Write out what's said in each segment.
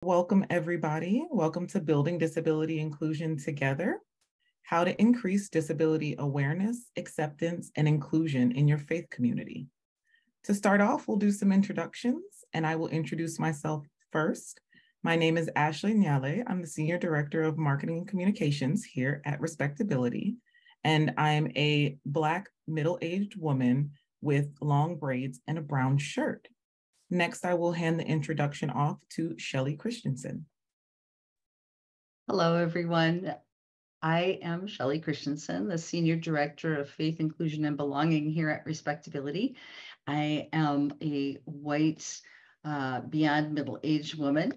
Welcome, everybody. Welcome to Building Disability Inclusion Together, how to increase disability awareness, acceptance, and inclusion in your faith community. To start off, we'll do some introductions, and I will introduce myself first. My name is Ashley Nyale. I'm the Senior Director of Marketing and Communications here at Respectability, and I am a Black middle-aged woman with long braids and a brown shirt. Next, I will hand the introduction off to Shelly Christensen. Hello, everyone. I am Shelly Christensen, the Senior Director of Faith, Inclusion, and Belonging here at Respectability. I am a white, beyond middle-aged woman,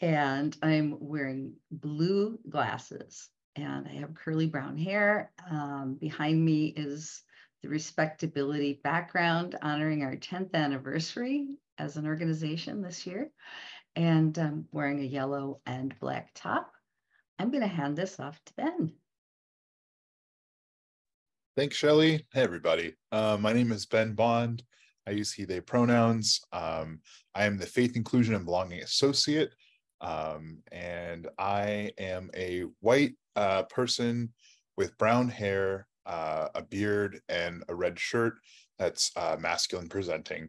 and I'm wearing blue glasses, and I have curly brown hair. Behind me is the Respectability background, honoring our 10th anniversary as an organization this year, and I'm wearing a yellow and black top. I'm going to hand this off to Ben. Thanks, Shelly. Hey, everybody. My name is Ben Bond. I use he, they pronouns. I am the Faith, Inclusion, and Belonging Associate, and I am a white person with brown hair, a beard, and a red shirt that's masculine presenting.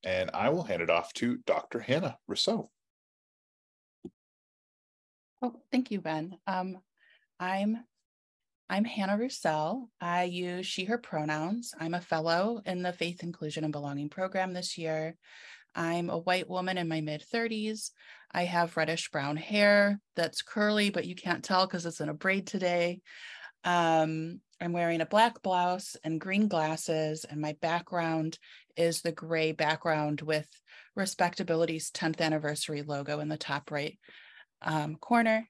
And I will hand it off to Dr. Hannah Roussel. Oh, thank you, Ben. I'm Hannah Roussel. I use she, her pronouns. I'm a fellow in the Faith, Inclusion, and Belonging program this year. I'm a white woman in my mid-30s. I have reddish brown hair that's curly, but you can't tell because it's in a braid today. I'm wearing a black blouse and green glasses, and my background is the gray background with Respectability's 10th anniversary logo in the top right corner.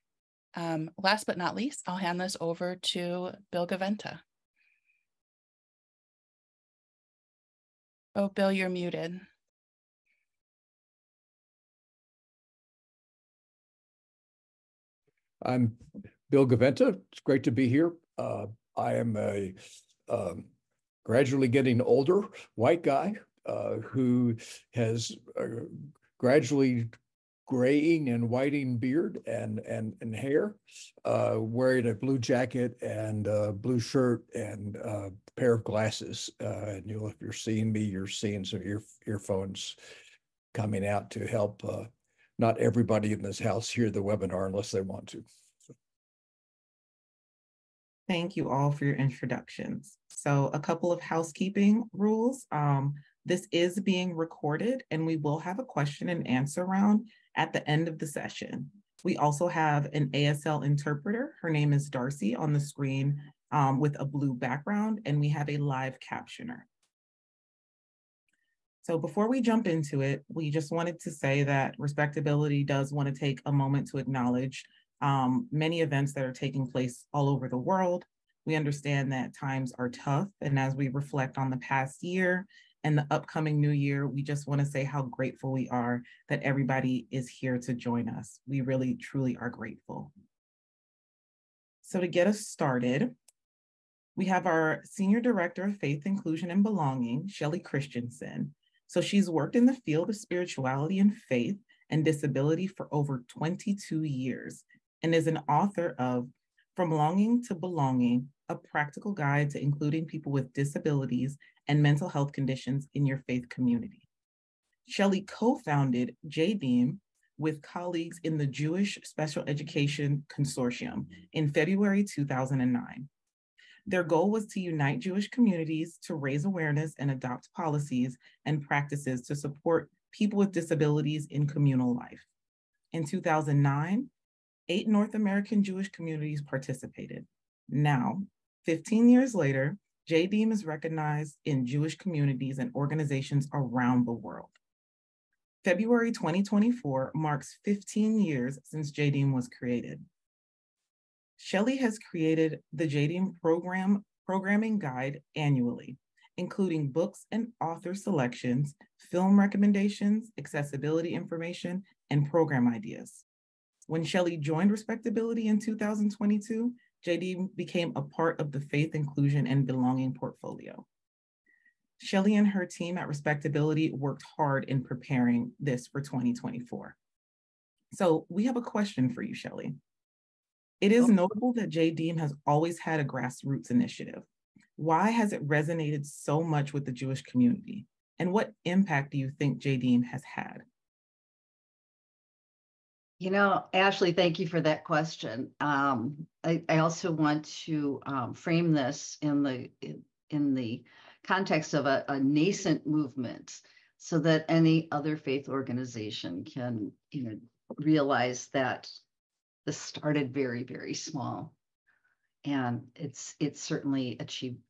Last but not least, I'll hand this over to Bill Gaventa. Oh, Bill, you're muted. I'm Bill Gaventa. It's great to be here. I am a gradually getting older white guy who has gradually graying and whiting beard and hair, wearing a blue jacket and a blue shirt and a pair of glasses. And if you're seeing me, you're seeing some earphones coming out to help not everybody in this house hear the webinar unless they want to. Thank you all for your introductions. So a couple of housekeeping rules. This is being recorded, and we will have a question and answer round at the end of the session. We also have an ASL interpreter. Her name is Darcy on the screen with a blue background, and we have a live captioner. So before we jump into it, we just wanted to say that Respectability does want to take a moment to acknowledge many events that are taking place all over the world. We understand that times are tough, and as we reflect on the past year and the upcoming new year, we just want to say how grateful we are that everybody is here to join us. We really, truly are grateful. So to get us started, we have our Senior Director of Faith, Inclusion, and Belonging, Shelly Christensen. So she's worked in the field of spirituality and faith and disability for over 22 years and is an author of From Longing to Belonging, a practical guide to including people with disabilities and mental health conditions in your faith community. Shelly co-founded JDEEM with colleagues in the Jewish Special Education Consortium in February 2009. Their goal was to unite Jewish communities to raise awareness and adopt policies and practices to support people with disabilities in communal life. In 2009, 8 North American Jewish communities participated. Now, 15 years later, JDEEM is recognized in Jewish communities and organizations around the world. February 2024 marks 15 years since JDEEM was created. Shelly has created the JDEEM programming guide annually, including books and author selections, film recommendations, accessibility information, and program ideas. When Shelly joined Respectability in 2022, JDEEM became a part of the Faith, Inclusion, and Belonging portfolio. Shelly and her team at Respectability worked hard in preparing this for 2024. So we have a question for you, Shelly. It is notable that JDEEM has always had a grassroots initiative. Why has it resonated so much with the Jewish community? And what impact do you think JDEEM has had? Ashley, thank you for that question. I also want to frame this in the context of a nascent movement, so that any other faith organization can, realize that this started very, very small, and it's certainly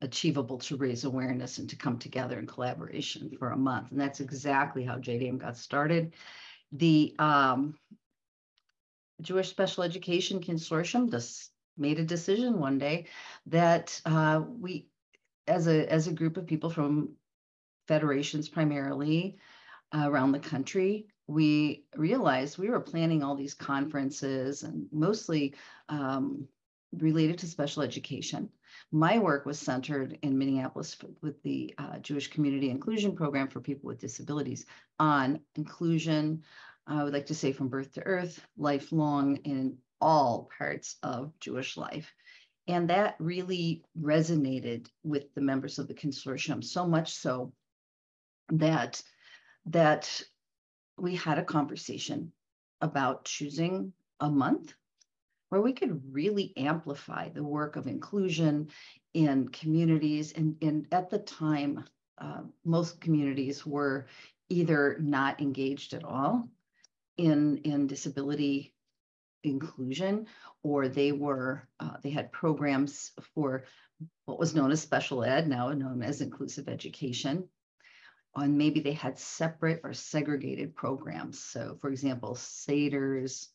achievable to raise awareness and to come together in collaboration for a month, and that's exactly how JDEEM got started. The Jewish Special Education Consortium just made a decision one day that we, as a group of people from federations primarily around the country, we realized we were planning all these conferences, and mostly related to special education. My work was centered in Minneapolis with the Jewish Community Inclusion Program for people with disabilities on inclusion. I would like to say from birth to earth, lifelong, in all parts of Jewish life. And that really resonated with the members of the consortium, so much so that we had a conversation about choosing a month where we could really amplify the work of inclusion in communities. And at the time, most communities were either not engaged at all in disability inclusion, or they had programs for what was known as special ed, now known as inclusive education. And maybe they had separate or segregated programs. So, for example, seders,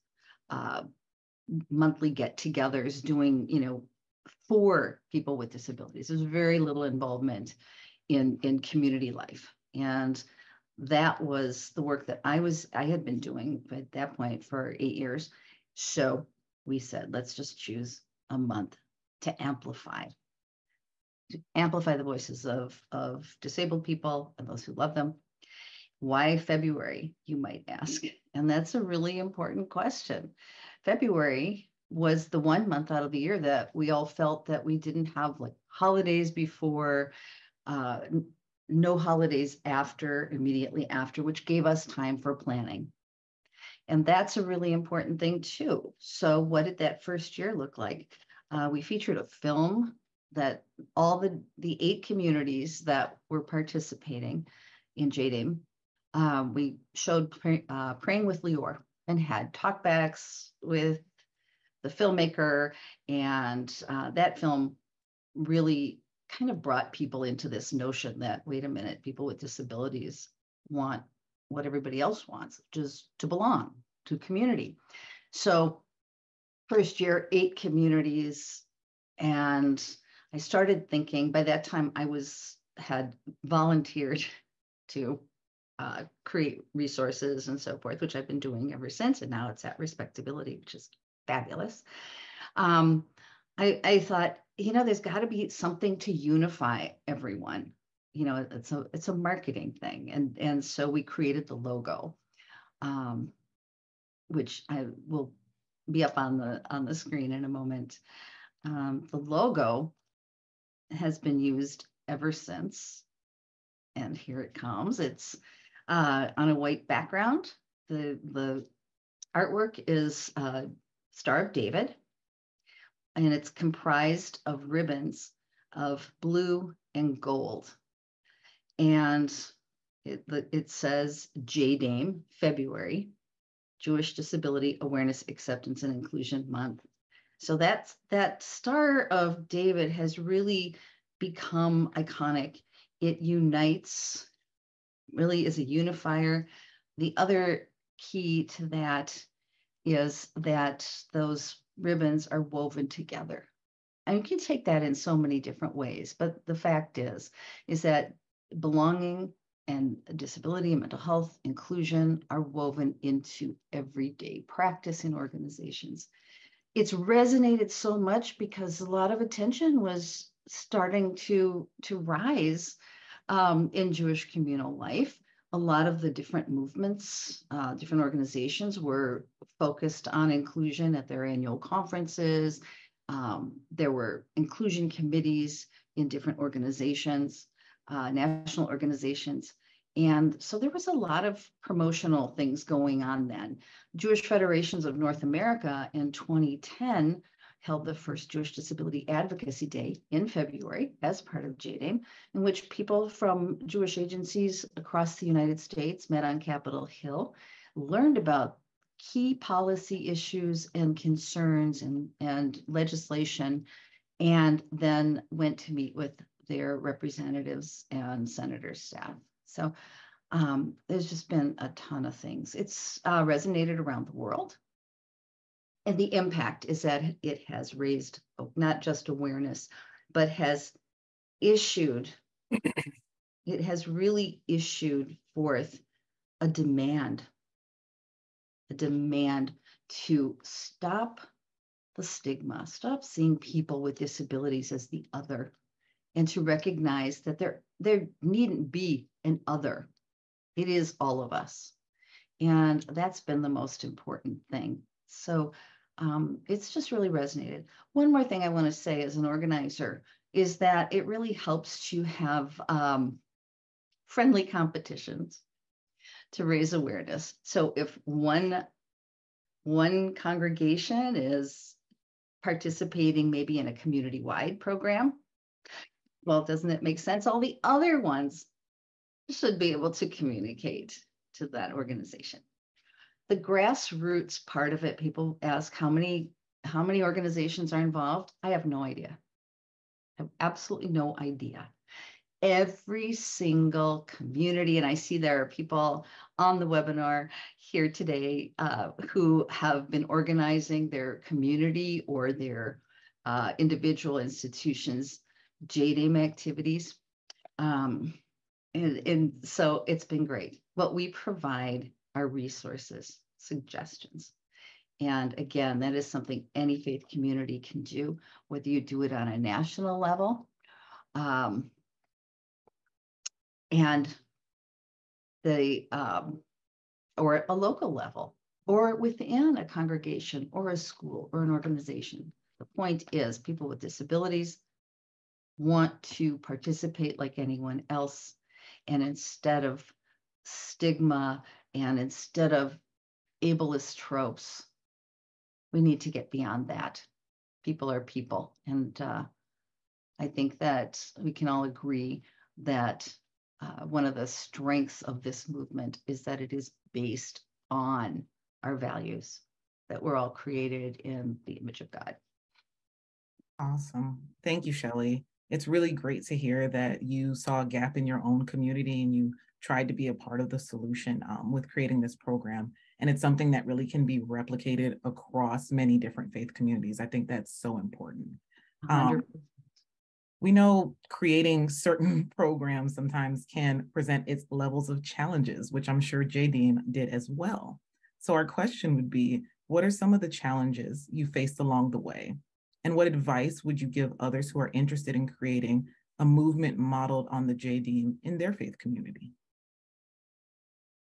monthly get-togethers doing, for people with disabilities. There's very little involvement in community life. And that was the work that I had been doing at that point for 8 years. So we said, let's just choose a month to amplify the voices of disabled people and those who love them. Why February, you might ask? And that's a really important question. February was the one month out of the year that we all felt that we didn't have like holidays before, no holidays immediately after, which gave us time for planning. And that's a really important thing too. So what did that first year look like? We featured a film that all the 8 communities that were participating in JDEEM, we showed Praying with Lior, and had talkbacks with the filmmaker. And that film really kind of brought people into this notion that, wait a minute, people with disabilities want what everybody else wants, which is to belong to community. So first year, 8 communities. And I started thinking, by that time I had volunteered to create resources and so forth, which I've been doing ever since. And now it's at Respectability, which is fabulous. I thought, there's got to be something to unify everyone. It's a marketing thing. And so we created the logo, which I will be up on the screen in a moment. The logo has been used ever since. And here it comes. It's on a white background. The artwork is Star of David, and it's comprised of ribbons of blue and gold. And it says JDEEM, February, Jewish Disability Awareness, Acceptance, and Inclusion Month. So that Star of David has really become iconic. It unites, really is a unifier. The other key to that is that those ribbons are woven together. And you can take that in so many different ways, but the fact is that belonging and disability and mental health inclusion are woven into everyday practice in organizations. It's resonated so much because a lot of attention was starting to rise in Jewish communal life a lot of the different movements, different organizations were focused on inclusion at their annual conferences. There were inclusion committees in different organizations, national organizations. And so there was a lot of promotional things going on then. Jewish Federations of North America in 2010 held the first Jewish Disability Advocacy Day in February as part of JDAME, in which people from Jewish agencies across the United States met on Capitol Hill, learned about key policy issues and concerns and legislation, and then went to meet with their representatives and senators' staff. So there's just been a ton of things. It's resonated around the world. And the impact is that it has raised not just awareness, but has issued, it has really issued forth a demand to stop the stigma, stop seeing people with disabilities as the other, and to recognize that there needn't be an other. It is all of us. And that's been the most important thing. So it's just really resonated. One more thing I want to say as an organizer is that it really helps to have friendly competitions to raise awareness. So if one congregation is participating maybe in a community-wide program, well, doesn't it make sense? All the other ones should be able to communicate to that organization. The grassroots part of it, people ask how many organizations are involved. I have no idea. I have absolutely no idea. Every single community, and I see there are people on the webinar here today who have been organizing their community or their individual institutions' JDAME activities. And so it's been great. What we provide are resources, suggestions. And again, that is something any faith community can do, whether you do it on a national level and or a local level, or within a congregation or a school or an organization. The point is, people with disabilities want to participate like anyone else. And instead of stigma and instead of ableist tropes, we need to get beyond that. People are people. And I think that we can all agree that one of the strengths of this movement is that it is based on our values, that we're all created in the image of God. Awesome. Thank you, Shelly. It's really great to hear that you saw a gap in your own community and you tried to be a part of the solution with creating this program. And it's something that really can be replicated across many different faith communities. I think that's so important. We know creating certain programs sometimes can present its levels of challenges, which I'm sure JDAME did as well. So our question would be, what are some of the challenges you faced along the way? And what advice would you give others who are interested in creating a movement modeled on the JDAME in their faith community?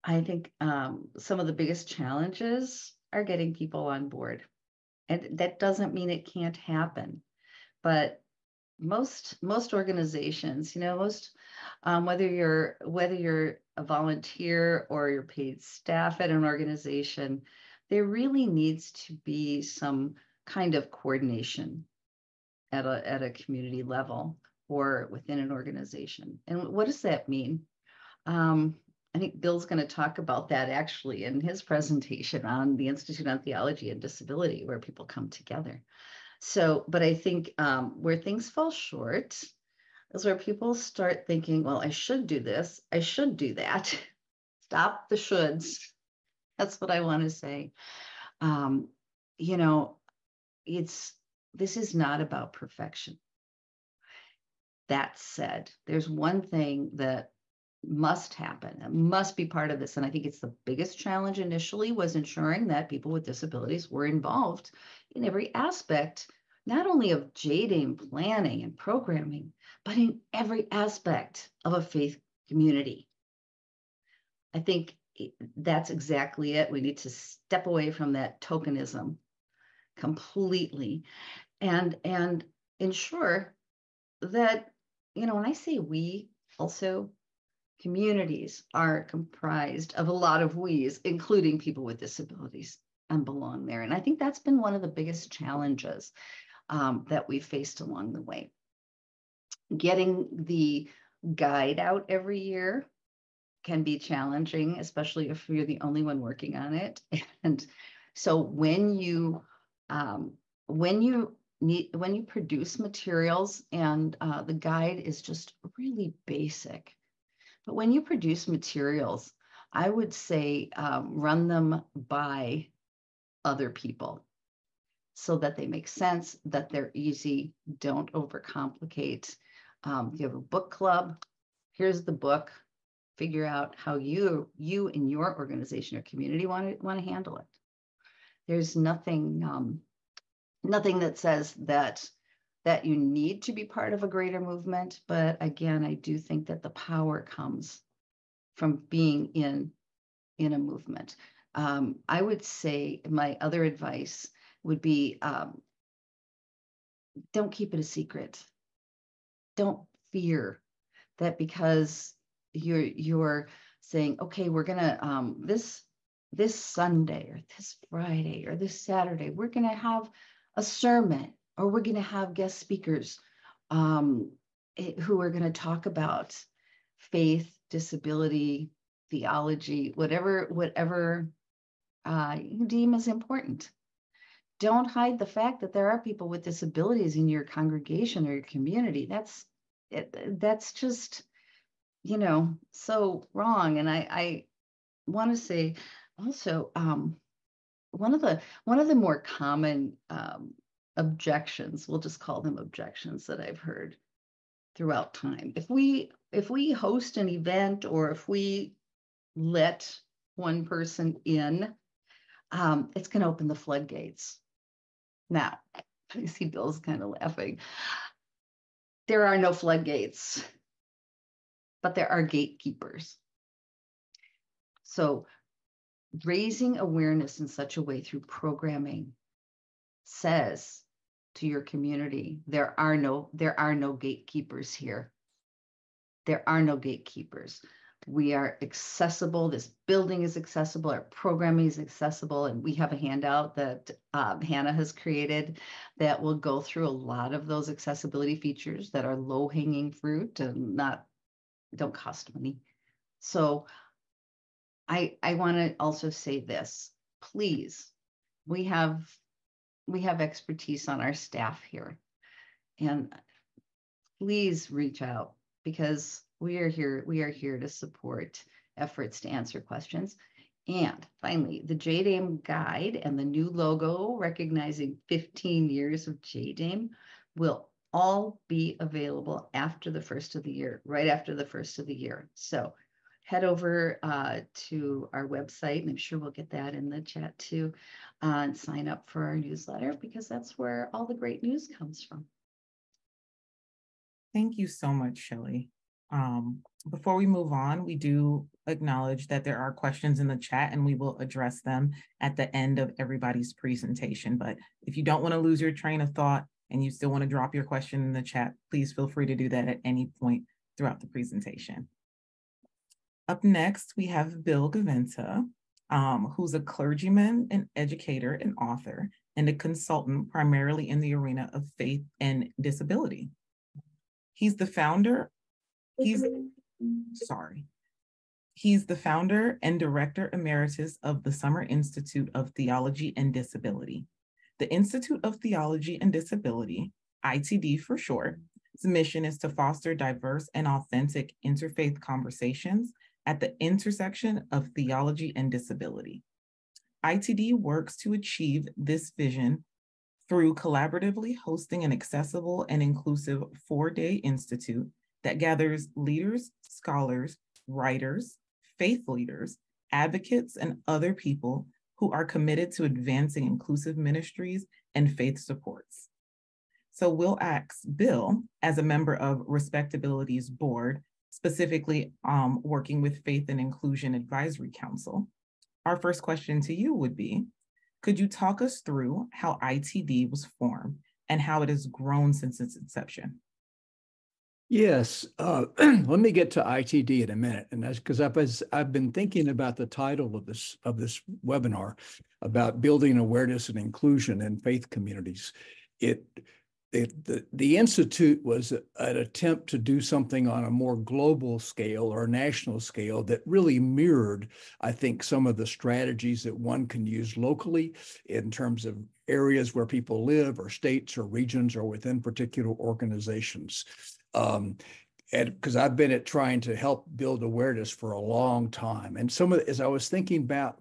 I think some of the biggest challenges are getting people on board. And that doesn't mean it can't happen, but most organizations, whether you're a volunteer or you're paid staff at an organization, there really needs to be some kind of coordination at a community level or within an organization. And what does that mean? I think Bill's going to talk about that actually in his presentation on the Institute on Theology and Disability, where people come together. So, but I think where things fall short is where people start thinking, well, I should do this, I should do that. Stop the shoulds. That's what I want to say. This is not about perfection. That said, there's one thing that must happen, that must be part of this. And I think it's the biggest challenge initially was ensuring that people with disabilities were involved in every aspect, not only of JDAME planning and programming, but in every aspect of a faith community. I think that's exactly it. We need to step away from that tokenism completely and ensure that, when I say we, also communities are comprised of a lot of we's, including people with disabilities, and belong there. And I think that's been one of the biggest challenges that we've faced along the way. Getting the guide out every year can be challenging, especially if you're the only one working on it. And so when you produce materials, and the guide is just really basic, but when you produce materials, I would say run them by other people so that they make sense, that they're easy, don't overcomplicate. You have a book club, here's the book, figure out how you in your organization or community want to handle it. There's nothing that says that you need to be part of a greater movement, but again, I do think that the power comes from being in a movement. I would say my other advice would be, don't keep it a secret. Don't fear that because you're saying, okay, we're gonna this Sunday or this Friday or this Saturday, we're gonna have a sermon, or we're gonna have guest speakers who are gonna talk about faith, disability, theology, whatever you deem as important. Don't hide the fact that there are people with disabilities in your congregation or your community. That's just, so wrong. And I want to say also, one of the more common objections, we'll just call them objections, that I've heard throughout time. If we host an event, or if we let one person in, it's going to open the floodgates. Now, I see Bill's kind of laughing. There are no floodgates, but there are gatekeepers. So raising awareness in such a way through programming says to your community, there are no gatekeepers here. There are no gatekeepers. We are accessible. This building is accessible. Our programming is accessible. And we have a handout that Hannah has created that will go through a lot of those accessibility features that are low-hanging fruit and don't cost money. So I want to also say this, please, we have expertise on our staff here, and please reach out, because we are here to support efforts to answer questions. And finally, the JDAME guide and the new logo recognizing 15 years of JDAME will all be available after the first of the year, right after the first of the year. So head over to our website, and I'm sure we'll get that in the chat too, and sign up for our newsletter, because that's where all the great news comes from. Thank you so much, Shelly. Before we move on, we do acknowledge that there are questions in the chat, and we will address them at the end of everybody's presentation. But if you don't want to lose your train of thought and you still want to drop your question in the chat, please feel free to do that at any point throughout the presentation. Up next, we have Bill Gaventa, who's a clergyman, an educator, an author, and a consultant primarily in the arena of faith and disability. He's the founder and director emeritus of the Summer Institute of Theology and Disability. The Institute of Theology and Disability, ITD for short, its mission is to foster diverse and authentic interfaith conversations at the intersection of theology and disability. ITD works to achieve this vision through collaboratively hosting an accessible and inclusive 4-day institute that gathers leaders, scholars, writers, faith leaders, advocates, and other people who are committed to advancing inclusive ministries and faith supports. So we'll ask Bill, as a member of Respectability's board, specifically working with Faith and Inclusion Advisory Council. Our first question to you would be, could you talk us through how ITD was formed and how it has grown since its inception? Yes, let me get to ITD in a minute, and that's because I've been thinking about the title of this webinar about building awareness and inclusion in faith communities. The Institute was an attempt to do something on a more global scale or national scale that really mirrored, I think, some of the strategies that one can use locally in terms of areas where people live, or states or regions, or within particular organizations. And because I've been trying to help build awareness for a long time. And as I was thinking about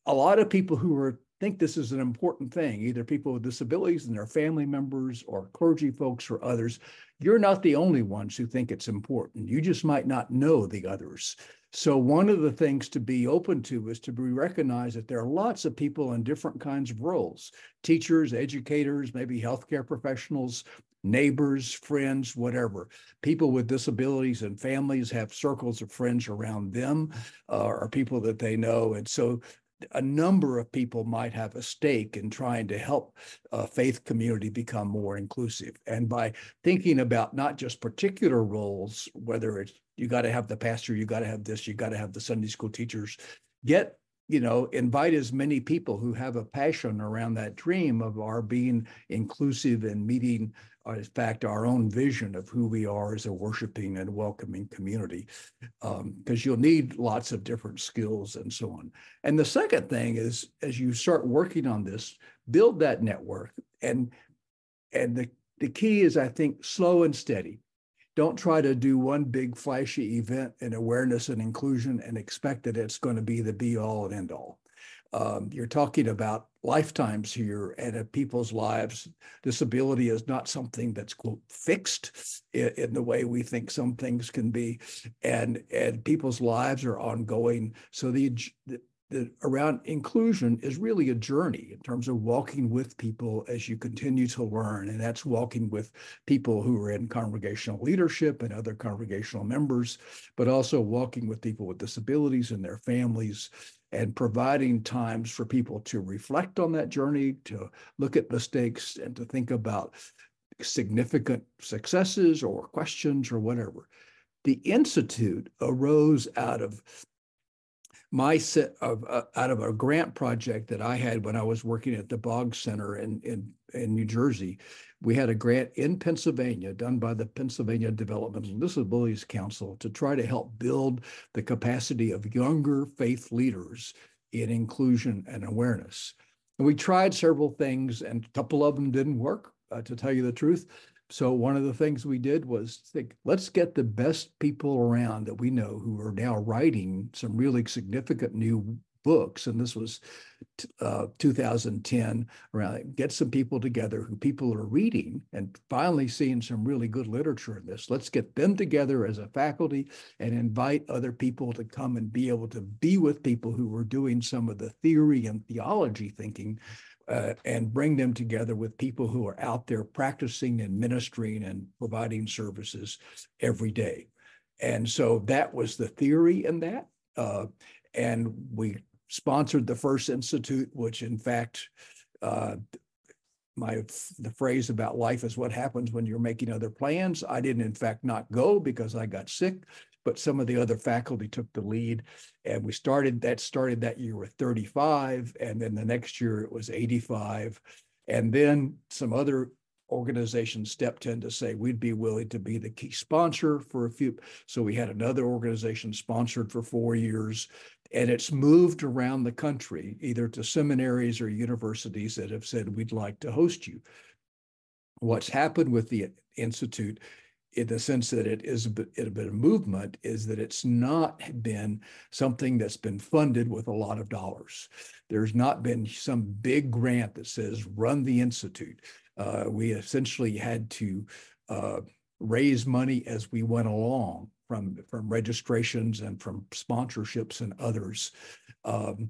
a lot of people who think this is an important thing, either people with disabilities and their family members, or clergy folks, or others. You're not the only ones who think it's important. You just might not know the others. So one of the things to be open to is to be recognized that there are lots of people in different kinds of roles: teachers, educators, maybe healthcare professionals, neighbors, friends, whatever. People with disabilities and families have circles of friends around them, or people that they know. And so a number of people might have a stake in trying to help a faith community become more inclusive. And by thinking about not just particular roles, whether it's you got to have the pastor, you got to have this, you got to have the Sunday school teachers, invite as many people who have a passion around that dream of our being inclusive and meeting, in fact, our own vision of who we are as a worshiping and welcoming community, because you'll need lots of different skills and so on. And the second thing is, as you start working on this, build that network. And the key is, I think, slow and steady. Don't try to do one big flashy event in awareness and inclusion and expect that it's going to be the be all and end all. You're talking about lifetimes here, and in people's lives. Disability is not something that's, quote, fixed in the way we think some things can be, and people's lives are ongoing. So the around inclusion is really a journey in terms of walking with people as you continue to learn. And that's walking with people who are in congregational leadership and other congregational members, but also walking with people with disabilities and their families, and providing times for people to reflect on that journey, to look at mistakes, and to think about significant successes or questions or whatever. The Institute arose out of out of a grant project that I had when I was working at the Boggs Center in New Jersey. We had a grant in Pennsylvania done by the Pennsylvania Developmental and Disabilities Council to try to help build the capacity of younger faith leaders in inclusion and awareness. And we tried several things, and a couple of them didn't work, to tell you the truth. So one of the things we did was think, let's get the best people around that we know who are now writing some really significant new books. And this was 2010, around, get some people together who people are reading and finally seeing some really good literature in this. Let's get them together as a faculty and invite other people to come and be able to be with people who were doing some of the theory and theology thinking, and bring them together with people who are out there practicing and ministering and providing services every day. And so that was the theory in that. And we sponsored the first institute, which in fact, the phrase about life is what happens when you're making other plans. I didn't, in fact, not go because I got sick, but some of the other faculty took the lead, and we started that year with 35, and then the next year it was 85. And then some other organizations stepped in to say we'd be willing to be the key sponsor for a few. So we had another organization sponsored for 4 years, and it's moved around the country, either to seminaries or universities that have said, we'd like to host you. What's happened with the Institute, in the sense that it is a bit of a movement, is that it's not been something that's been funded with a lot of dollars. There's not been some big grant that says run the Institute. We essentially had to raise money as we went along from registrations and from sponsorships and others. But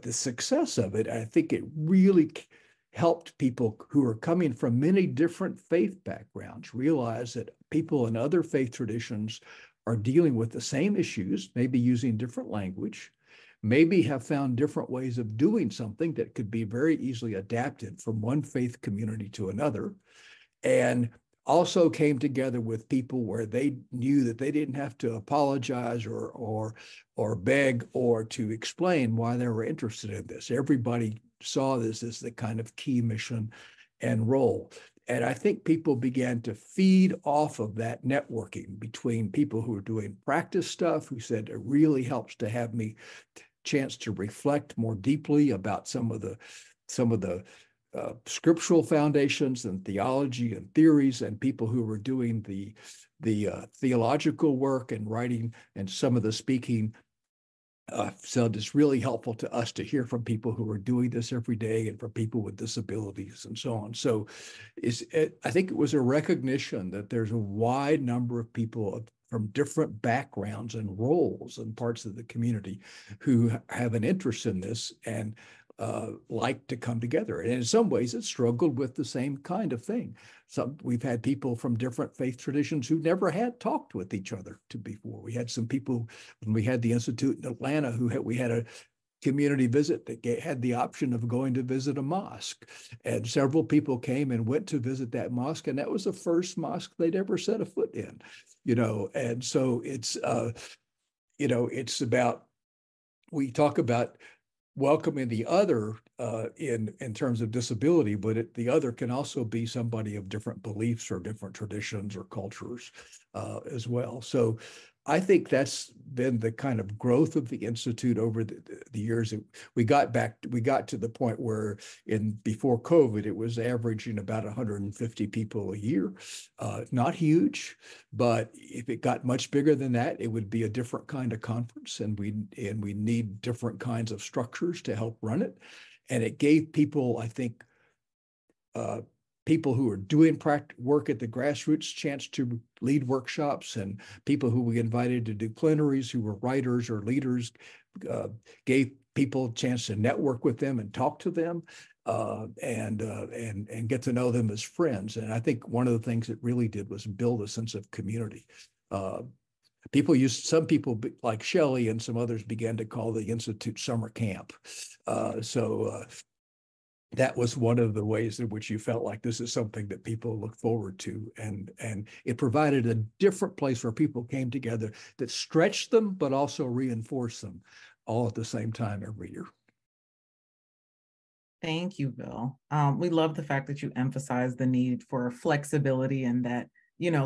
the success of it, I think it really helped people who are coming from many different faith backgrounds realize that people in other faith traditions are dealing with the same issues, maybe using different language, maybe have found different ways of doing something that could be very easily adapted from one faith community to another, and also came together with people where they knew that they didn't have to apologize or beg or to explain why they were interested in this. Everybody saw this as the kind of key mission and role. And I think people began to feed off of that networking between people who are doing practice stuff, who said it really helps to have me chance to reflect more deeply about some of the scriptural foundations and theology and theories, and people who were doing the theological work and writing and some of the speaking. So it's really helpful to us to hear from people who are doing this every day and from people with disabilities and so on. So I think it was a recognition that there's a wide number of people from different backgrounds and roles and parts of the community who have an interest in this and like to come together. And in some ways, it struggled with the same kind of thing. We've had people from different faith traditions who never had talked with each other before. We had some people, when we had the Institute in Atlanta, we had a community visit that had the option of going to visit a mosque. And several people came and went to visit that mosque, and that was the first mosque they'd ever set a foot in, And so it's, it's about, we talk about welcoming the other in terms of disability, but the other can also be somebody of different beliefs or different traditions or cultures as well. So I think that's been the kind of growth of the Institute over the years. We got to the point where before COVID, it was averaging about 150 people a year. Not huge, but if it got much bigger than that, it would be a different kind of conference, and we need different kinds of structures to help run it. And it gave people, I think, people who are doing work at the grassroots chance to lead workshops, and people who we invited to do plenaries who were writers or leaders gave people a chance to network with them and talk to them and get to know them as friends. And I think one of the things it really did was build a sense of community. Some people like Shelly and some others began to call the Institute summer camp. That was one of the ways in which you felt like this is something that people look forward to. And it provided a different place where people came together that stretched them, but also reinforced them all at the same time every year. Thank you, Bill. We love the fact that you emphasize the need for flexibility and that,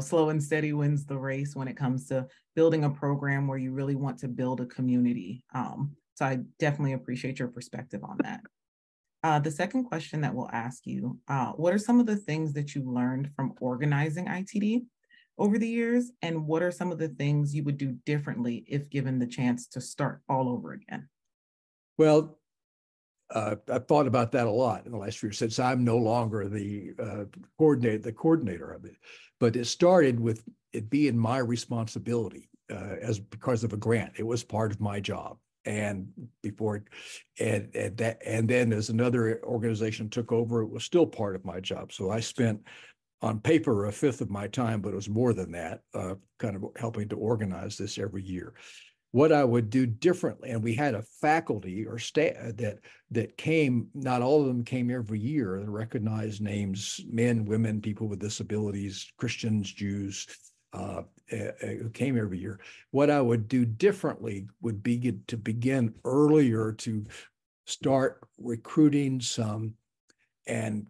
slow and steady wins the race when it comes to building a program where you really want to build a community. So I definitely appreciate your perspective on that. The second question that we'll ask you, what are some of the things that you learned from organizing ITD over the years? And what are some of the things you would do differently if given the chance to start all over again? Well, I've thought about that a lot in the last year since I'm no longer the coordinator of it. But it started with it being my responsibility because of a grant. It was part of my job. And then as another organization took over, it was still part of my job. So I spent on paper a fifth of my time, but it was more than that, kind of helping to organize this every year. What I would do differently, and we had a faculty or staff that came, not all of them came every year, and recognized names, men, women, people with disabilities, Christians, Jews, who came every year. What I would do differently would be to begin earlier to start recruiting some and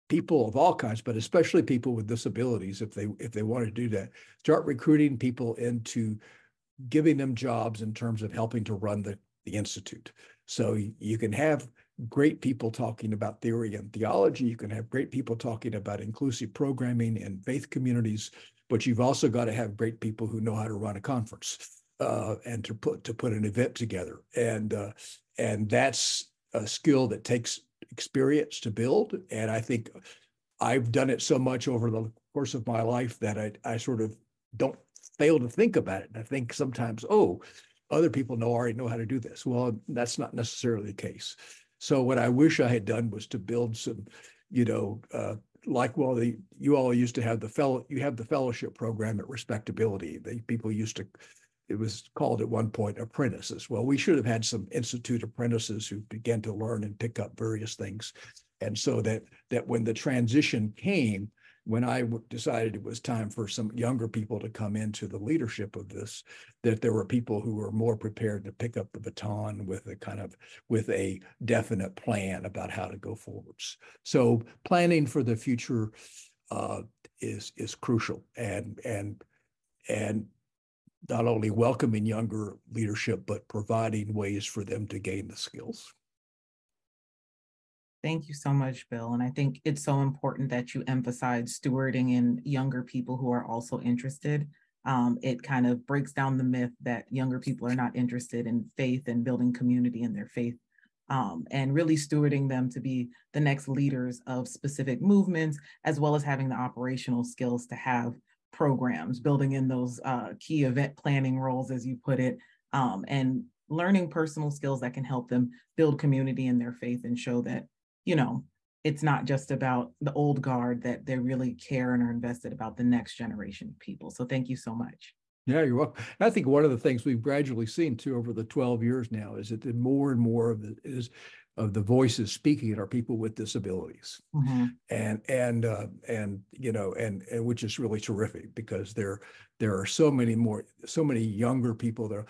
people of all kinds, but especially people with disabilities, if they want to do that, start recruiting people into giving them jobs in terms of helping to run the Institute. So you can have great people talking about theory and theology. You can have great people talking about inclusive programming and faith communities, but you've also got to have great people who know how to run a conference and to put an event together. And that's a skill that takes experience to build. And I think I've done it so much over the course of my life that I sort of don't fail to think about it. And I think sometimes, other people already know how to do this. Well, that's not necessarily the case. So what I wish I had done was to build some, like, well, you all used to have you have the fellowship program at Respectability. People used to, it was called at one point apprentices. Well, we should have had some institute apprentices who began to learn and pick up various things. And so that when the transition came, when I decided it was time for some younger people to come into the leadership of this, that there were people who were more prepared to pick up the baton with a definite plan about how to go forwards. So planning for the future is crucial, and not only welcoming younger leadership, but providing ways for them to gain the skills. Thank you so much, Bill. And I think it's so important that you emphasize stewarding in younger people who are also interested. It kind of breaks down the myth that younger people are not interested in faith and building community in their faith, and really stewarding them to be the next leaders of specific movements, as well as having the operational skills to have programs, building in those key event planning roles, as you put it, and learning personal skills that can help them build community in their faith and show that, it's not just about the old guard, that they really care and are invested about the next generation of people. So thank you so much. Yeah, you're welcome. I think one of the things we've gradually seen too over the 12 years now is that more and more of the voices speaking are people with disabilities, Mm-hmm. and which is really terrific, because there are so many younger people there.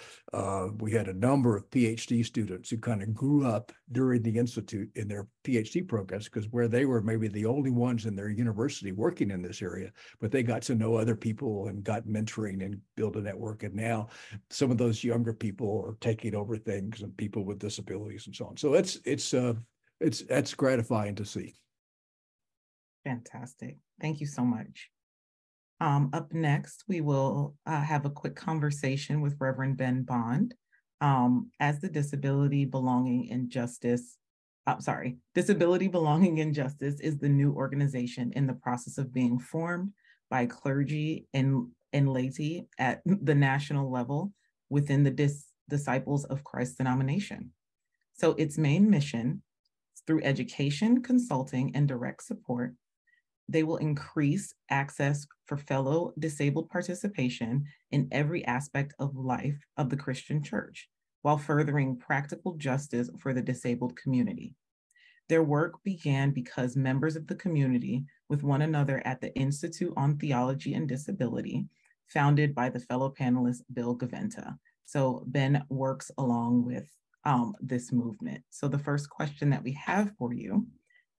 We had a number of PhD students who kind of grew up during the Institute in their PhD programs, because where they were maybe the only ones in their university working in this area, but they got to know other people and got mentoring and build a network. And now some of those younger people are taking over things, and people with disabilities and so on. So that's gratifying to see. Fantastic. Thank you so much. Up next, we will have a quick conversation with Reverend Ben Bond. As the Disability, Belonging, and Justice is the new organization in the process of being formed by clergy and laity at the national level within the Disciples of Christ denomination. So its main mission, through education, consulting, and direct support, they will increase access for fellow disabled participation in every aspect of life of the Christian church, while furthering practical justice for the disabled community. Their work began because members of the community, with one another at the Institute on Theology and Disability, founded by the fellow panelist Bill Gaventa. So Ben works along with this movement. So the first question that we have for you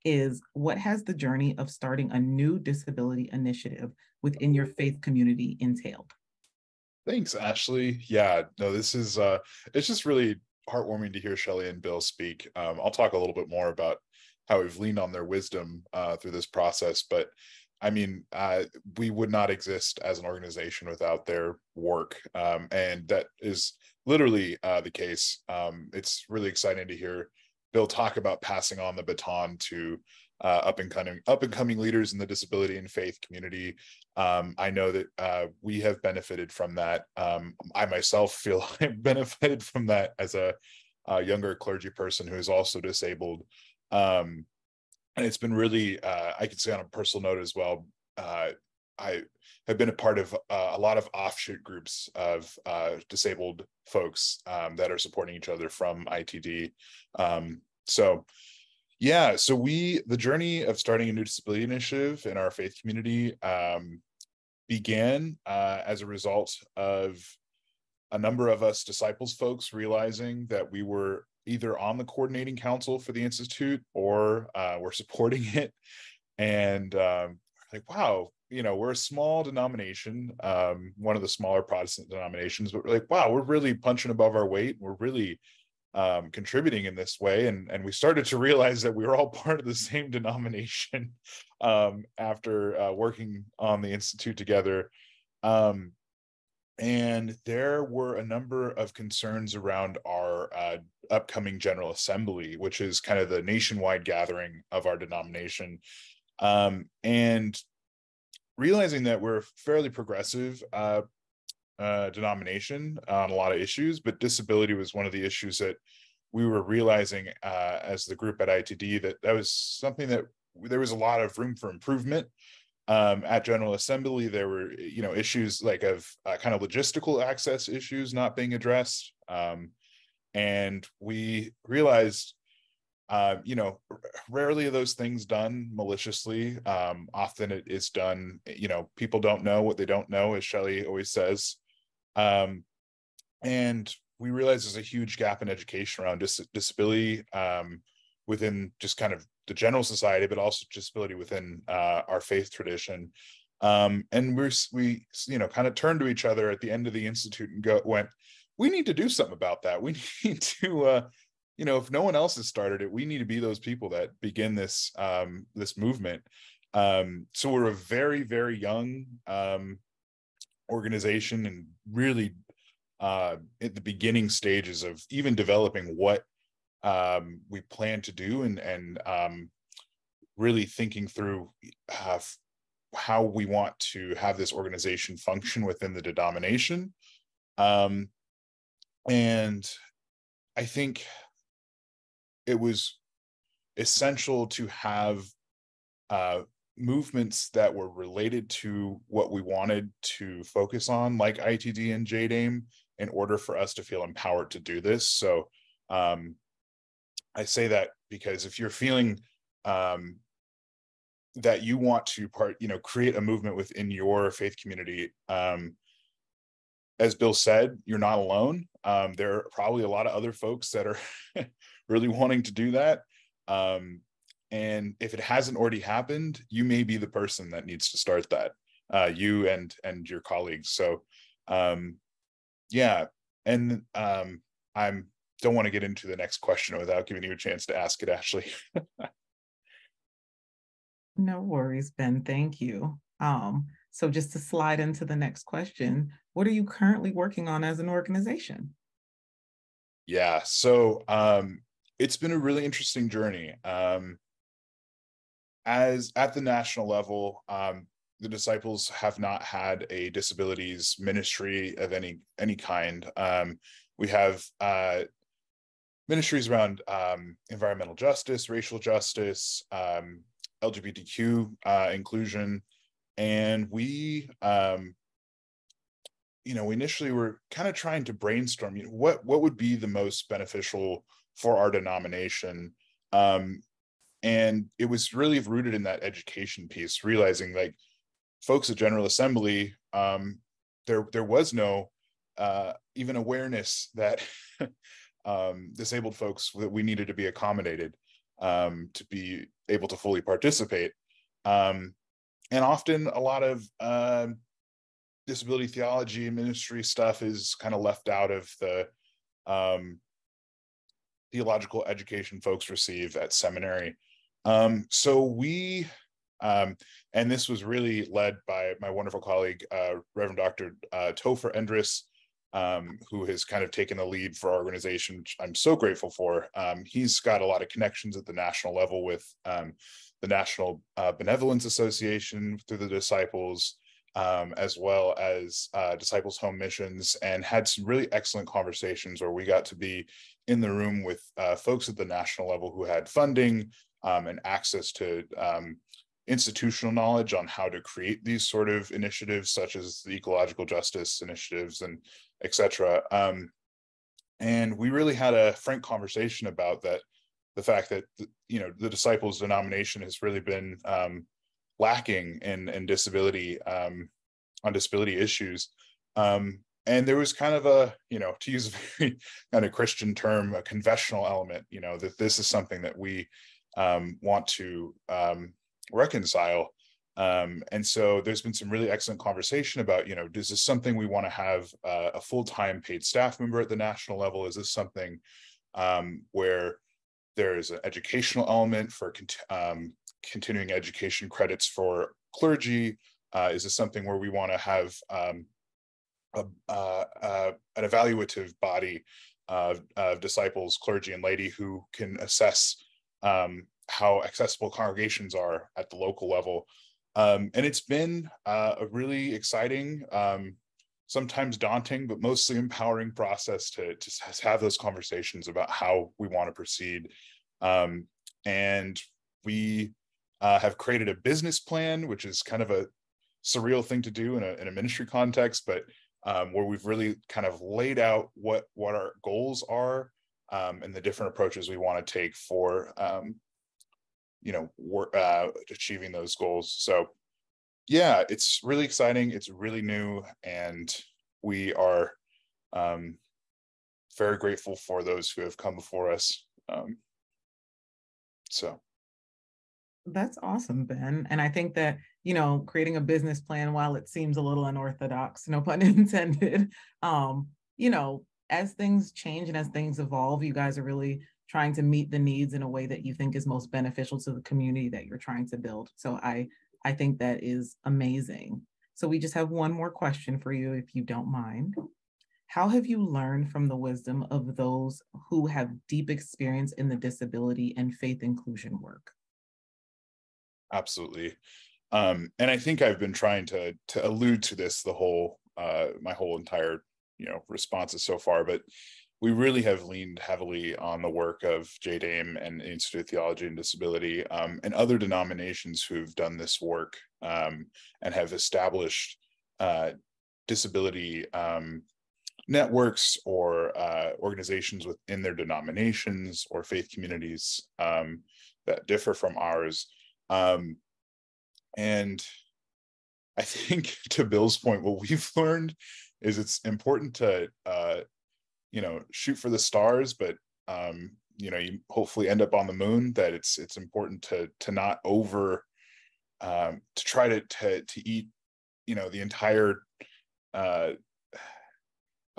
is, what has the journey of starting a new disability initiative within your faith community entailed? Thanks, Ashley. Yeah, no, this is it's just really heartwarming to hear Shelly and Bill speak. I'll talk a little bit more about how we've leaned on their wisdom through this process, but I mean, we would not exist as an organization without their work, and that is literally the case. It's really exciting to hear Bill talk about passing on the baton to up and coming leaders in the disability and faith community. I know that we have benefited from that. I myself feel I've benefited from that as a younger clergy person who is also disabled. And it's been really, I can say on a personal note as well, I have been a part of a lot of offshoot groups of disabled folks that are supporting each other from ITD. So the journey of starting a new disability initiative in our faith community began as a result of a number of us disciples folks realizing that we were either on the coordinating council for the Institute or we're supporting it. And like, wow, we're a small denomination, one of the smaller Protestant denominations, but we're like, wow, we're really punching above our weight. We're really contributing in this way. And we started to realize that we were all part of the same denomination after working on the Institute together. And there were a number of concerns around our upcoming General Assembly, which is kind of the nationwide gathering of our denomination. And realizing that we're a fairly progressive denomination on a lot of issues, but disability was one of the issues that we were realizing as the group at ITD that was something that there was a lot of room for improvement. At General Assembly, there were, issues like of kind of logistical access issues not being addressed. And we realized, rarely are those things done maliciously. Often it is done, people don't know what they don't know, as Shelly always says. And we realize there's a huge gap in education around disability within just kind of the general society, but also disability within our faith tradition. And we kind of turned to each other at the end of the institute and went, we need to do something about that. We need to, if no one else has started it, we need to be those people that begin this this movement. So we're a very, very young organization, and really at the beginning stages of even developing what we plan to do, and really thinking through how we want to have this organization function within the denomination. And I think it was essential to have movements that were related to what we wanted to focus on, like ITD and JDAME, in order for us to feel empowered to do this. So I say that because if you're feeling that you want to create a movement within your faith community, as Bill said, you're not alone. There are probably a lot of other folks that are really wanting to do that. And if it hasn't already happened, you may be the person that needs to start that, you and your colleagues. So yeah, and I don't want to get into the next question without giving you a chance to ask it, Ashley. No worries, Ben. Thank you. So just to slide into the next question, what are you currently working on as an organization? Yeah, so it's been a really interesting journey. As at the national level, the Disciples have not had a disabilities ministry of any kind. We have ministries around environmental justice, racial justice, LGBTQ inclusion, and we initially were kind of trying to brainstorm what would be the most beneficial for our denomination. And it was really rooted in that education piece, realizing like folks at General Assembly, there was no even awareness that disabled folks, that we needed to be accommodated to be able to fully participate. And often a lot of disability theology and ministry stuff is kind of left out of the theological education folks receive at seminary. So we, and this was really led by my wonderful colleague, Reverend Dr. Topher Endres, who has kind of taken the lead for our organization, which I'm so grateful for. He's got a lot of connections at the national level with the National Benevolence Association through the Disciples, as well as Disciples Home Missions, and had some really excellent conversations where we got to be in the room with folks at the national level who had funding and access to institutional knowledge on how to create these sort of initiatives, such as the ecological justice initiatives and et cetera. And we really had a frank conversation about that, the fact that the Disciples denomination has really been lacking in disability, on disability issues. And there was kind of a, to use a very kind of Christian term, a confessional element, that this is something that we want to reconcile. And so there's been some really excellent conversation about, is this something we want to have a full-time paid staff member at the national level? Is this something where there's an educational element for continuing education credits for clergy? Is this something where we want to have an evaluative body of disciples, clergy, and laity who can assess how accessible congregations are at the local level? And it's been a really exciting sometimes daunting, but mostly empowering process to have those conversations about how we want to proceed. And we have created a business plan, which is kind of a surreal thing to do in a ministry context, but where we've really kind of laid out what our goals are, and the different approaches we want to take for achieving those goals. So yeah, it's really exciting. It's really new, and we are very grateful for those who have come before us. So That's awesome, Ben. And I think that, creating a business plan, while it seems a little unorthodox, no pun intended, as things change and as things evolve, you guys are really trying to meet the needs in a way that you think is most beneficial to the community that you're trying to build. So I think that is amazing. So we just have one more question for you, if you don't mind. How have you learned from the wisdom of those who have deep experience in the disability and faith inclusion work? absolutely. And I think I've been trying to allude to this the whole my whole entire responses so far, but we really have leaned heavily on the work of JDAME and Institute of Theology and Disability, and other denominations who've done this work, and have established disability networks or organizations within their denominations or faith communities that differ from ours. And I think, to Bill's point, what we've learned is it's important to shoot for the stars, but you hopefully end up on the moon. That it's important to not over to try to eat the entire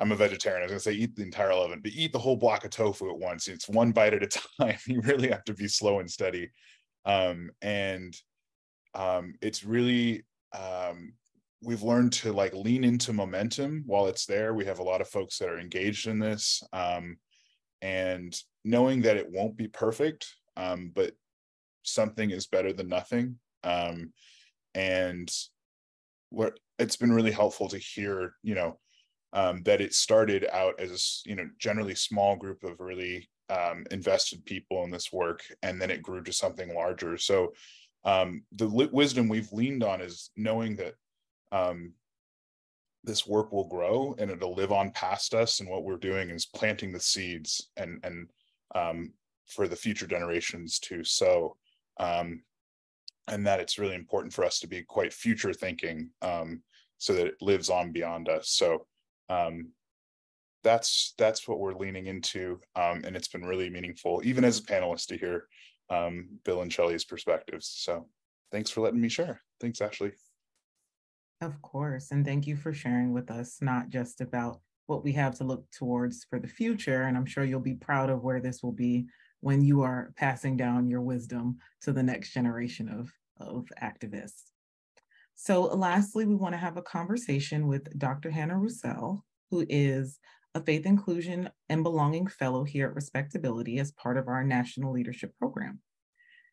I'm a vegetarian. I was gonna say eat the entire oven, but eat the whole block of tofu at once. It's one bite at a time. You really have to be slow and steady. It's really we've learned to lean into momentum while it's there. We have a lot of folks that are engaged in this, and knowing that it won't be perfect, but something is better than nothing. And it's been really helpful to hear, that it started out as a generally small group of really invested people in this work, and then it grew to something larger. So the wisdom we've leaned on is knowing that this work will grow and it'll live on past us, and what we're doing is planting the seeds and for the future generations to sow, and that it's really important for us to be quite future thinking, so that it lives on beyond us. So that's what we're leaning into, and it's been really meaningful, even as a panelist, to hear Bill and Shelly's perspectives. So thanks for letting me share. Thanks, Ashley. Of course. And thank you for sharing with us, not just about what we have to look towards for the future. And I'm sure you'll be proud of where this will be when you are passing down your wisdom to the next generation of activists. So lastly, we want to have a conversation with Dr. Hannah Roussel, who is a Faith Inclusion and Belonging Fellow here at Respectability as part of our National Leadership Program.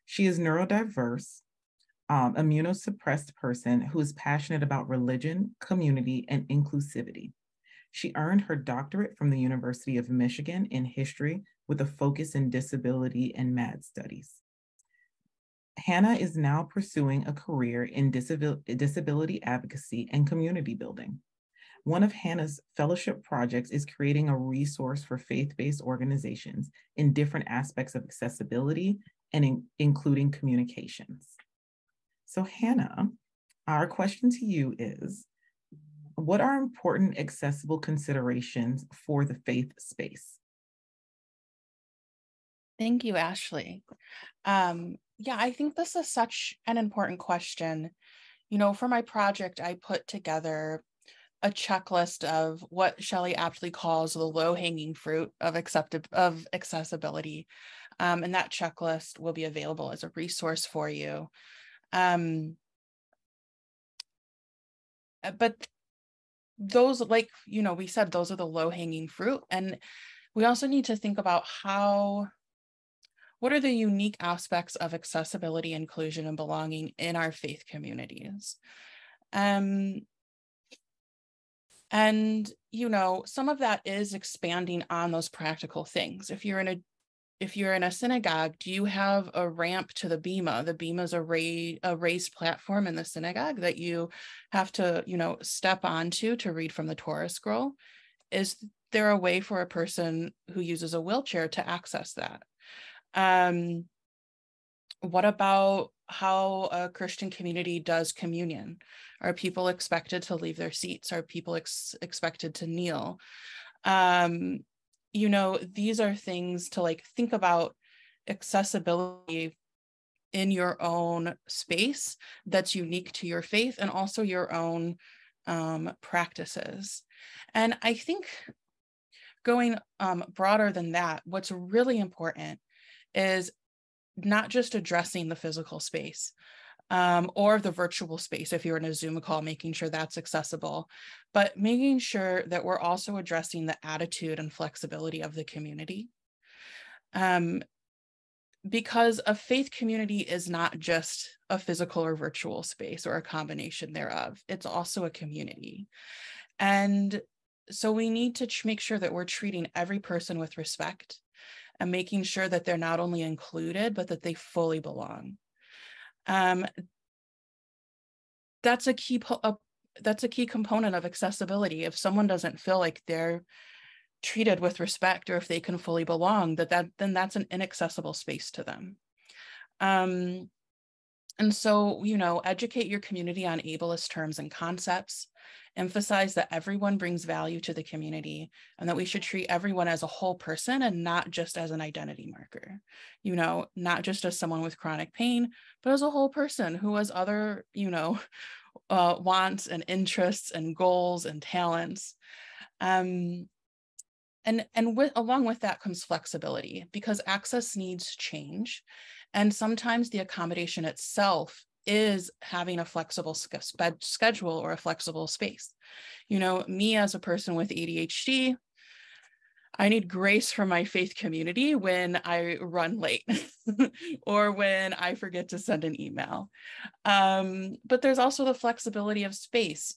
She is neurodiverse, immunosuppressed person who is passionate about religion, community, and inclusivity. She earned her doctorate from the University of Michigan in history with a focus in disability and MAD studies. Hannah is now pursuing a career in disability advocacy and community building. One of Hannah's fellowship projects is creating a resource for faith-based organizations in different aspects of accessibility and including communications. So Hannah, our question to you is, what are important accessible considerations for the faith space? Thank you, Ashley. Yeah, I think this is such an important question. For my project, I put together a checklist of what Shelly aptly calls the low-hanging fruit of accessibility. And that checklist will be available as a resource for you. But those, we said, those are the low-hanging fruit. And we also need to think about what are the unique aspects of accessibility, inclusion, and belonging in our faith communities? And, some of that is expanding on those practical things. If you're in a synagogue, do you have a ramp to the bima? The bima is a raised platform in the synagogue that you have to, step onto to read from the Torah scroll. Is there a way for a person who uses a wheelchair to access that? What about how a Christian community does communion? Are people expected to leave their seats? Are people expected to kneel? These are things to think about accessibility in your own space that's unique to your faith and also your own practices. And I think going broader than that, what's really important is not just addressing the physical space or the virtual space, if you're in a Zoom call, making sure that's accessible, but making sure that we're also addressing the attitude and flexibility of the community. Because a faith community is not just a physical or virtual space or a combination thereof. It's also a community. And so we need to make sure that we're treating every person with respect and making sure that they're not only included, but that they fully belong. That's a key component of accessibility. If someone doesn't feel like they're treated with respect or if they can fully belong, then that's an inaccessible space to them. And so, educate your community on ableist terms and concepts. Emphasize that everyone brings value to the community and that we should treat everyone as a whole person and not just as an identity marker, not just as someone with chronic pain, but as a whole person who has other, wants and interests and goals and talents. And along with that comes flexibility, because access needs change. And sometimes the accommodation itself is having a flexible schedule or a flexible space. Me as a person with ADHD, I need grace from my faith community when I run late or when I forget to send an email. But there's also the flexibility of space,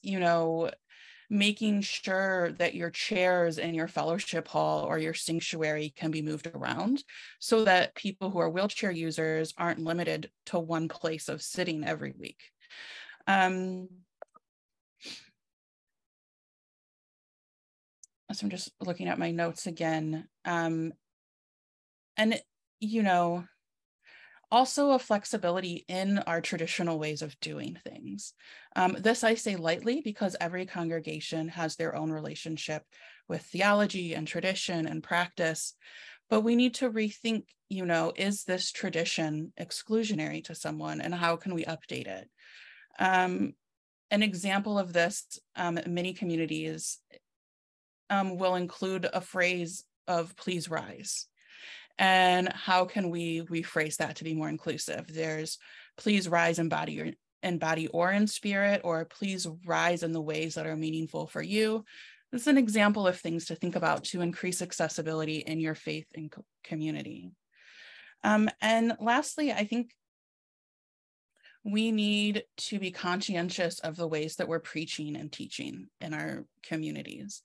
making sure that your chairs in your fellowship hall or your sanctuary can be moved around so that people who are wheelchair users aren't limited to one place of sitting every week. So I'm just looking at my notes again. And, also a flexibility in our traditional ways of doing things. This I say lightly because every congregation has their own relationship with theology and tradition and practice, but we need to rethink, is this tradition exclusionary to someone and how can we update it? An example of this, many communities will include a phrase of "please rise." And how can we rephrase that to be more inclusive? There's "please rise in body or in spirit," or "please rise in the ways that are meaningful for you." This is an example of things to think about to increase accessibility in your faith and community. And lastly, I think we need to be conscientious of the ways that we're preaching and teaching in our communities.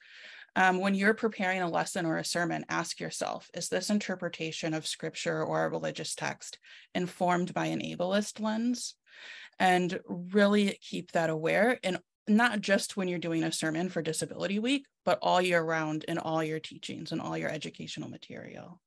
When you're preparing a lesson or a sermon, ask yourself, is this interpretation of scripture or a religious text informed by an ableist lens? And really keep that aware, and not just when you're doing a sermon for Disability Week, but all year round in all your teachings and all your educational material.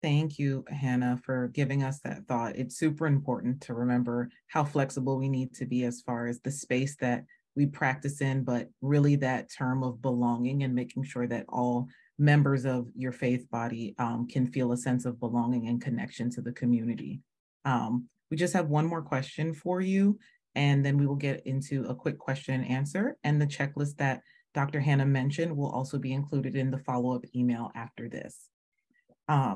Thank you, Hannah, for giving us that thought. It's super important to remember how flexible we need to be as far as the space that we practice in, but really that term of belonging and making sure that all members of your faith body can feel a sense of belonging and connection to the community. We just have one more question for you, and then we will get into a quick question and answer. And the checklist that Dr. Hannah mentioned will also be included in the follow-up email after this.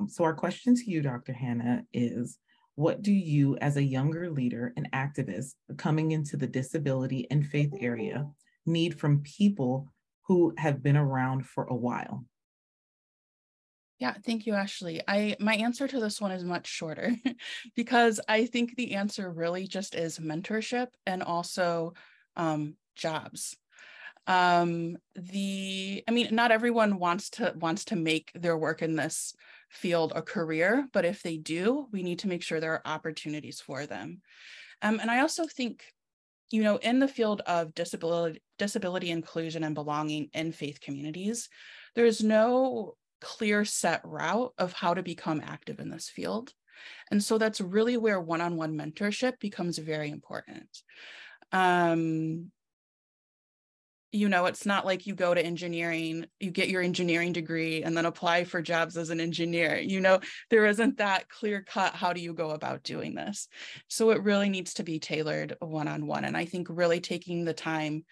So our question to you, Dr. Hannah, is, what do you, as a younger leader and activist coming into the disability and faith area, need from people who have been around for a while? Yeah, thank you, Ashley. My answer to this one is much shorter because I think the answer really just is mentorship and also jobs. I mean, not everyone wants to make their work in this field a career, but if they do, we need to make sure there are opportunities for them. And I also think, you know, in the field of disability inclusion and belonging in faith communities, there is no clear set route of how to become active in this field. And so that's really where one-on-one mentorship becomes very important. You know, it's not like you go to engineering, you get your engineering degree and then apply for jobs as an engineer. You know, there isn't that clear cut, how do you go about doing this? So it really needs to be tailored one-on-one. And I think really taking the time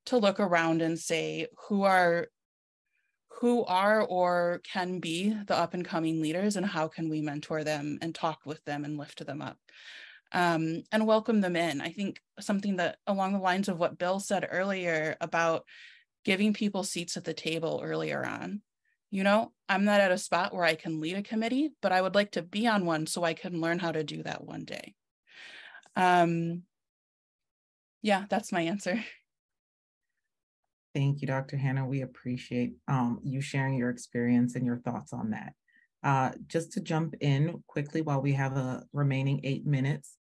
to look around and say, who are or can be the up and coming leaders, and how can we mentor them and talk with them and lift them up. And welcome them in. I think something that along the lines of what Bill said earlier about giving people seats at the table earlier on. You know, I'm not at a spot where I can lead a committee, but I would like to be on one so I can learn how to do that one day. Yeah, that's my answer. Thank you, Dr. Hannah. We appreciate you sharing your experience and your thoughts on that. Just to jump in quickly while we have a remaining 8 minutes,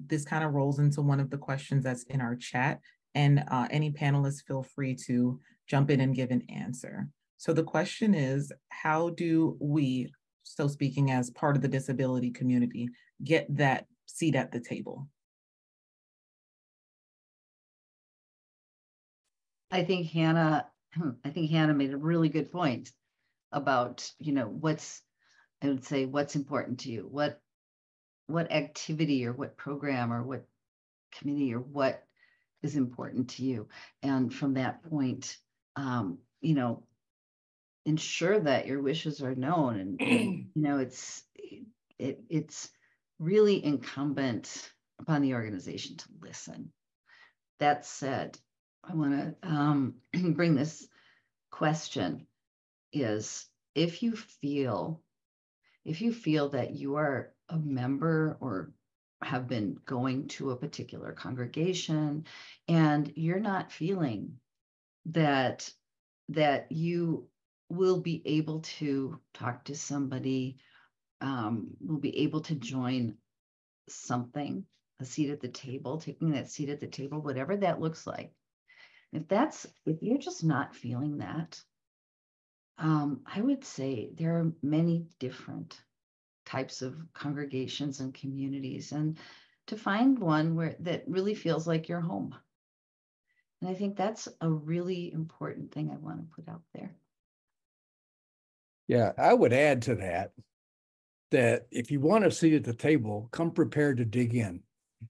this kind of rolls into one of the questions that's in our chat, and any panelists feel free to jump in and give an answer. So the question is, how do we, so speaking as part of the disability community, get that seat at the table? I think Hannah made a really good point about, you know, I would say what's important to you, what activity or what program or what committee or what is important to you. And from that point, you know, ensure that your wishes are known. And you know, it's really incumbent upon the organization to listen. That said, I want to bring this question is, if you feel that you are a member or have been going to a particular congregation and you're not feeling that you will be able to talk to somebody, will be able to join something, a seat at the table, taking that seat at the table, whatever that looks like. If you're just not feeling that, I would say there are many different types of congregations and communities, and to find one that really feels like your home. And I think that's a really important thing I want to put out there. Yeah, I would add to that if you want a seat at the table, come prepared to dig in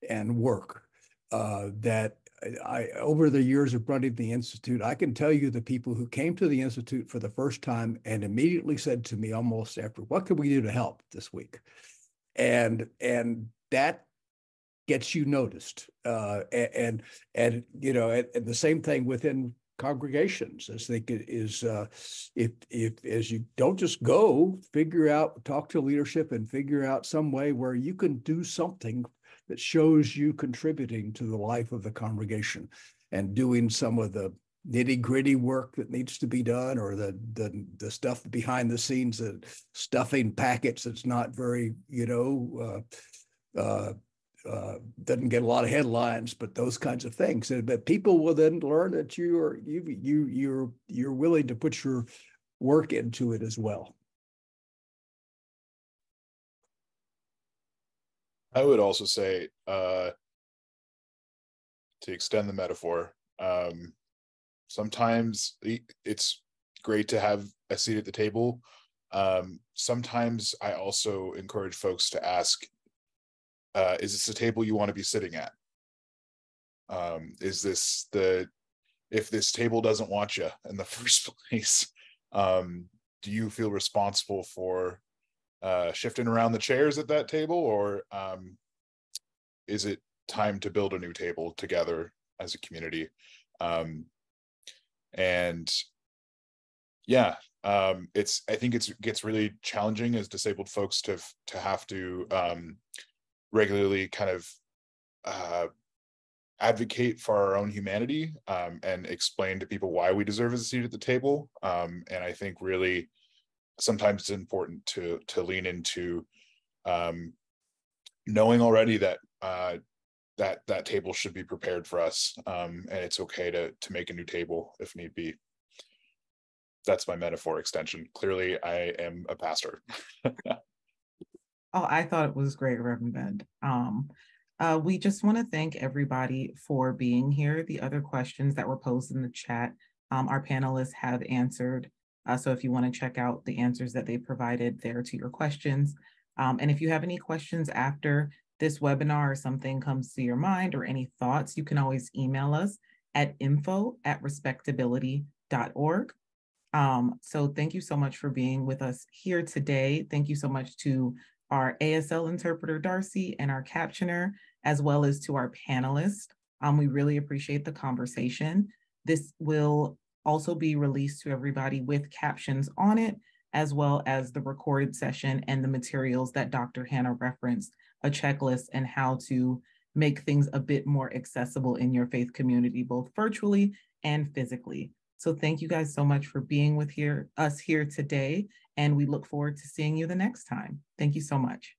and work. That I over the years of running the Institute, I can tell you the people who came to the Institute for the first time and immediately said to me almost after, what can we do to help this week? And that gets you noticed. And you know, and the same thing within congregations. I think it is if as you don't just go, figure out, talk to leadership and figure out some way where you can do something that shows you contributing to the life of the congregation and doing some of the nitty-gritty work that needs to be done, or the stuff behind the scenes, the stuffing packets that's not very, you know, doesn't get a lot of headlines, but those kinds of things. But people will then learn that you're willing to put your work into it as well. I would also say, to extend the metaphor, sometimes it's great to have a seat at the table. Sometimes I also encourage folks to ask, is this a table you want to be sitting at? Is this if this table doesn't want you in the first place, do you feel responsible for shifting around the chairs at that table, or is it time to build a new table together as a community? And yeah, I think it gets really challenging as disabled folks to have to regularly kind of advocate for our own humanity, and explain to people why we deserve a seat at the table. And I think really sometimes it's important to lean into knowing already that that table should be prepared for us, and it's okay to make a new table if need be. That's my metaphor extension. Clearly, I am a pastor. Oh, I thought it was great, Reverend Ben. We just want to thank everybody for being here. The other questions that were posed in the chat, our panelists have answered. So if you want to check out the answers that they provided there to your questions. And if you have any questions after this webinar or something comes to your mind or any thoughts, you can always email us at info@respectability.org. So thank you so much for being with us here today. Thank you so much to our ASL interpreter, Darcy, and our captioner, as well as to our panelists. We really appreciate the conversation. This will also be released to everybody with captions on it, as well as the recorded session and the materials that Dr. Hannah referenced, a checklist and how to make things a bit more accessible in your faith community, both virtually and physically. So thank you guys so much for being with us here today, and we look forward to seeing you the next time. Thank you so much.